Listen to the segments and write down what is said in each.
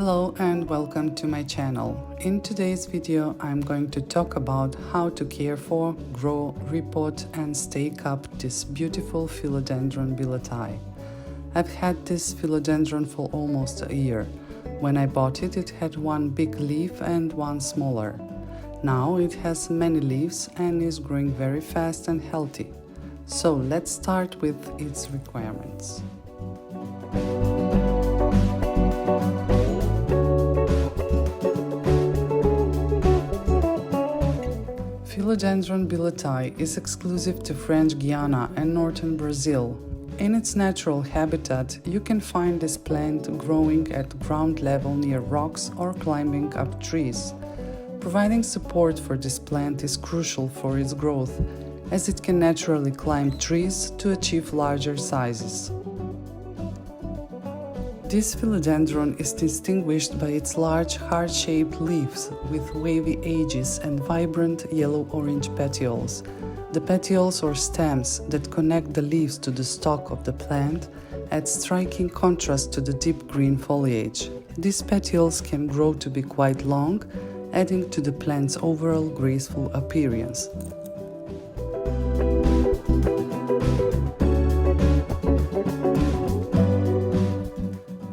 Hello and welcome to my channel. In today's video I'm going to talk about how to care for, grow, repot and stake up this beautiful Philodendron Billietiae. I've had this philodendron for almost a year. When I bought it, it had one big leaf and one smaller. Now it has many leaves and is growing very fast and healthy. So let's start with its requirements. Philodendron Billietiae is exclusive to French Guiana and northern Brazil. In its natural habitat, you can find this plant growing at ground level near rocks or climbing up trees. Providing support for this plant is crucial for its growth, as it can naturally climb trees to achieve larger sizes. This philodendron is distinguished by its large, heart-shaped leaves with wavy edges and vibrant yellow-orange petioles. The petioles or stems that connect the leaves to the stalk of the plant add striking contrast to the deep green foliage. These petioles can grow to be quite long, adding to the plant's overall graceful appearance.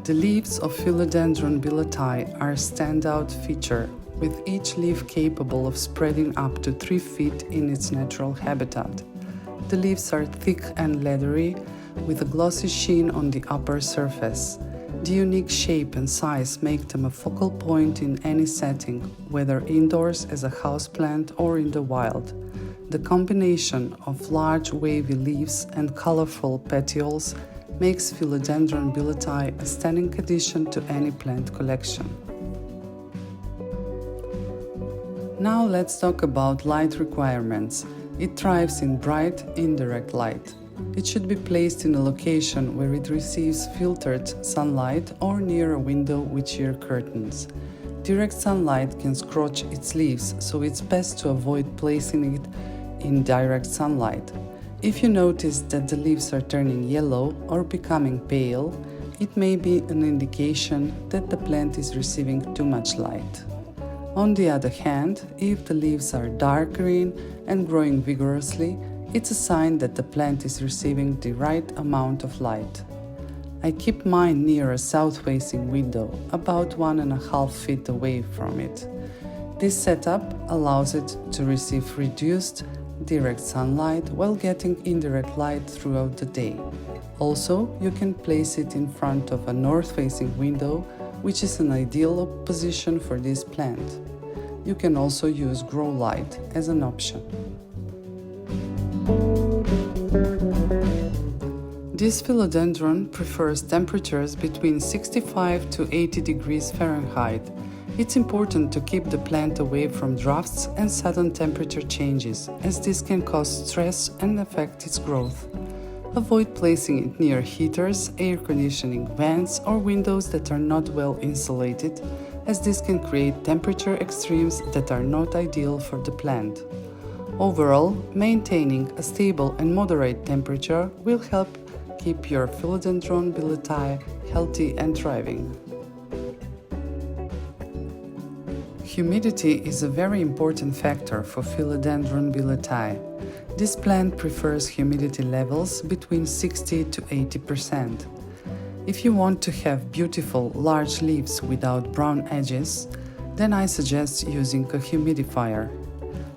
The leaves of Philodendron Billietiae are a standout feature, with each leaf capable of spreading up to 3 feet in its natural habitat. The leaves are thick and leathery, with a glossy sheen on the upper surface. The unique shape and size make them a focal point in any setting, whether indoors as a houseplant or in the wild. The combination of large wavy leaves and colorful petioles makes Philodendron Billietiae a stunning addition to any plant collection. Now let's talk about light requirements. It thrives in bright, indirect light. It should be placed in a location where it receives filtered sunlight or near a window with sheer curtains. Direct sunlight can scorch its leaves, so it's best to avoid placing it in direct sunlight. If you notice that the leaves are turning yellow or becoming pale, it may be an indication that the plant is receiving too much light. On the other hand, if the leaves are dark green and growing vigorously, it's a sign that the plant is receiving the right amount of light. I keep mine near a south-facing window, about 1.5 feet away from it. This setup allows it to receive reduced direct sunlight while getting indirect light throughout the day. Also, you can place it in front of a north-facing window, which is an ideal position for this plant. You can also use grow light as an option. This philodendron prefers temperatures between 65 to 80 degrees Fahrenheit. It's important to keep the plant away from drafts and sudden temperature changes, as this can cause stress and affect its growth. Avoid placing it near heaters, air conditioning vents, or windows that are not well insulated, as this can create temperature extremes that are not ideal for the plant. Overall, maintaining a stable and moderate temperature will help keep your Philodendron Billietiae healthy and thriving. Humidity is a very important factor for Philodendron Billietiae. This plant prefers humidity levels between 60 to 80%. If you want to have beautiful, large leaves without brown edges, then I suggest using a humidifier.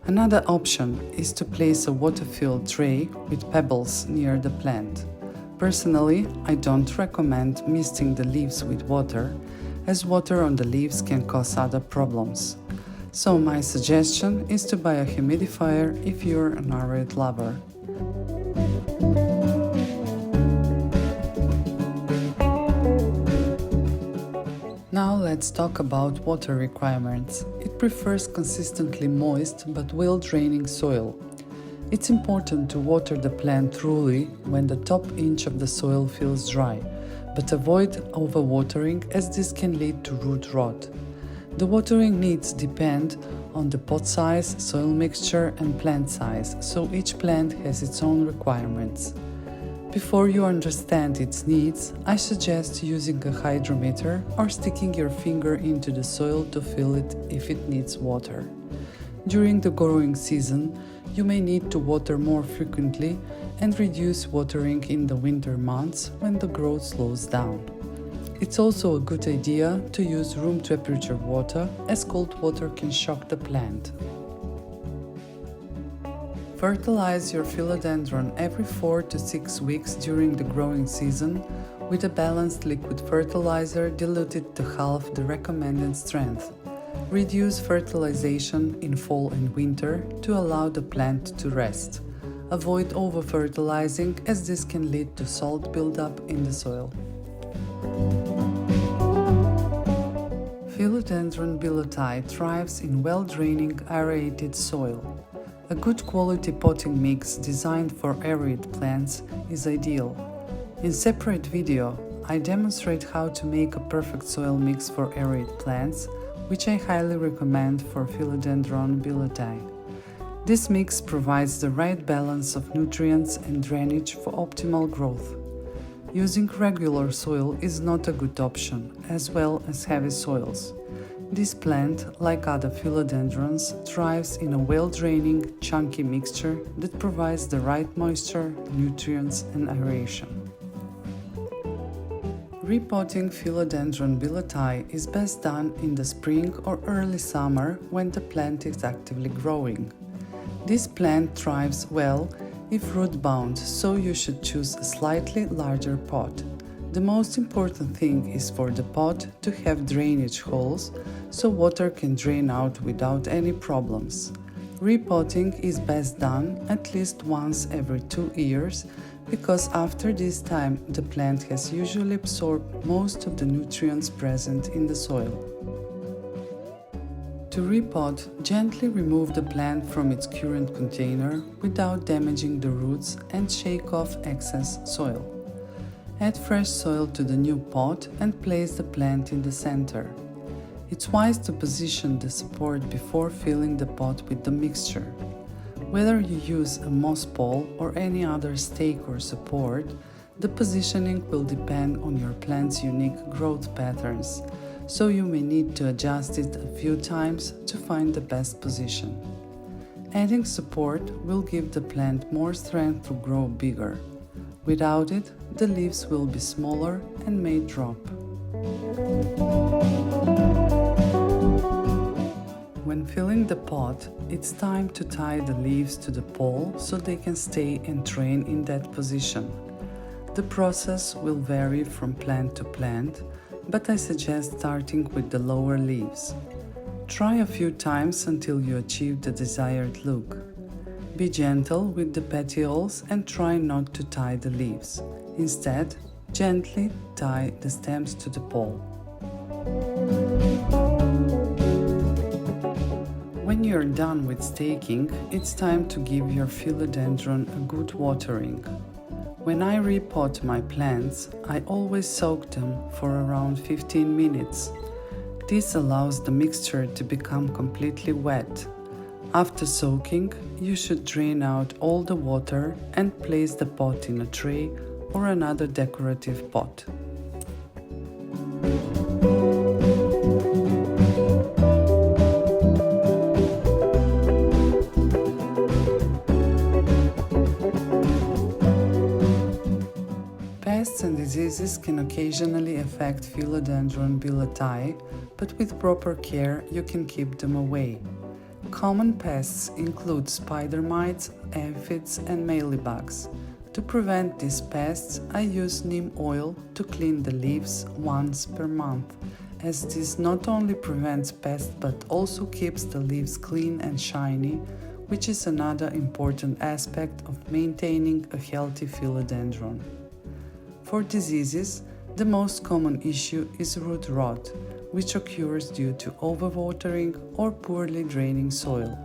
Another option is to place a water-filled tray with pebbles near the plant. Personally, I don't recommend misting the leaves with water, as water on the leaves can cause other problems. So my suggestion is to buy a humidifier if you're an Aroid lover. Now let's talk about water requirements. It prefers consistently moist but well-draining soil. It's important to water the plant thoroughly when the top inch of the soil feels dry, but avoid overwatering, as this can lead to root rot. The watering needs depend on the pot size, soil mixture and plant size, so each plant has its own requirements. Before you understand its needs, I suggest using a hydrometer or sticking your finger into the soil to feel it if it needs water. During the growing season, you may need to water more frequently and reduce watering in the winter months when the growth slows down. It's also a good idea to use room temperature water, as cold water can shock the plant. Fertilize your philodendron every 4 to 6 weeks during the growing season with a balanced liquid fertilizer diluted to half the recommended strength. Reduce fertilization in fall and winter to allow the plant to rest. Avoid over-fertilizing, as this can lead to salt buildup in the soil. Philodendron Billietiae thrives in well-draining aerated soil. A good quality potting mix designed for aroid plants is ideal. In separate video, I demonstrate how to make a perfect soil mix for aroid plants, which I highly recommend for Philodendron Billietiae. This mix provides the right balance of nutrients and drainage for optimal growth. Using regular soil is not a good option, as well as heavy soils. This plant, like other philodendrons, thrives in a well-draining, chunky mixture that provides the right moisture, nutrients, and aeration. Repotting Philodendron Billietiae is best done in the spring or early summer when the plant is actively growing. This plant thrives well if root-bound, so you should choose a slightly larger pot. The most important thing is for the pot to have drainage holes so water can drain out without any problems. Repotting is best done at least once every 2 years, because after this time the plant has usually absorbed most of the nutrients present in the soil. To repot, gently remove the plant from its current container without damaging the roots and shake off excess soil. Add fresh soil to the new pot and place the plant in the center. It's wise to position the support before filling the pot with the mixture. Whether you use a moss pole or any other stake or support, the positioning will depend on your plant's unique growth patterns, so you may need to adjust it a few times to find the best position. Adding support will give the plant more strength to grow bigger. Without it, the leaves will be smaller and may drop. When filling the pot, it's time to tie the leaves to the pole so they can stay and drain in that position. The process will vary from plant to plant, but I suggest starting with the lower leaves. Try a few times until you achieve the desired look. Be gentle with the petioles and try not to tie the leaves. Instead, gently tie the stems to the pole. When you're done with staking, it's time to give your philodendron a good watering. When I repot my plants, I always soak them for around 15 minutes. This allows the mixture to become completely wet. After soaking, you should drain out all the water and place the pot in a tray or another decorative pot. Pests and diseases can occasionally affect Philodendron Billietiae, but with proper care you can keep them away. Common pests include spider mites, aphids, and mealybugs. To prevent these pests, I use neem oil to clean the leaves once per month, as this not only prevents pests but also keeps the leaves clean and shiny, which is another important aspect of maintaining a healthy philodendron. For diseases, the most common issue is root rot, which occurs due to overwatering or poorly draining soil.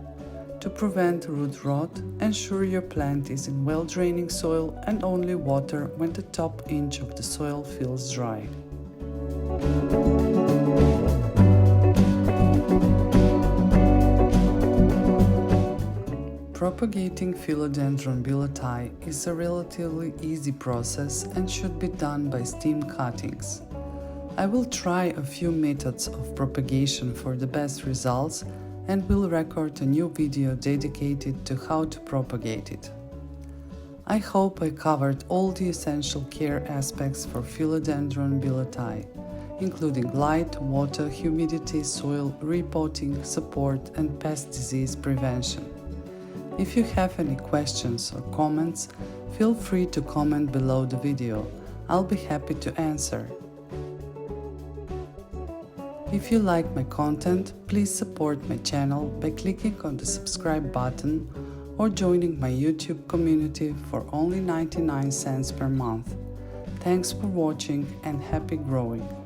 To prevent root rot, ensure your plant is in well-draining soil and only water when the top inch of the soil feels dry. Propagating Philodendron Billietiae is a relatively easy process and should be done by stem cuttings. I will try a few methods of propagation for the best results and will record a new video dedicated to how to propagate it. I hope I covered all the essential care aspects for Philodendron Billietiae, including light, water, humidity, soil, repotting, support, and pest disease prevention. If you have any questions or comments, feel free to comment below the video. I'll be happy to answer. If you like my content, please support my channel by clicking on the subscribe button or joining my YouTube community for only 99 cents per month. Thanks for watching and happy growing!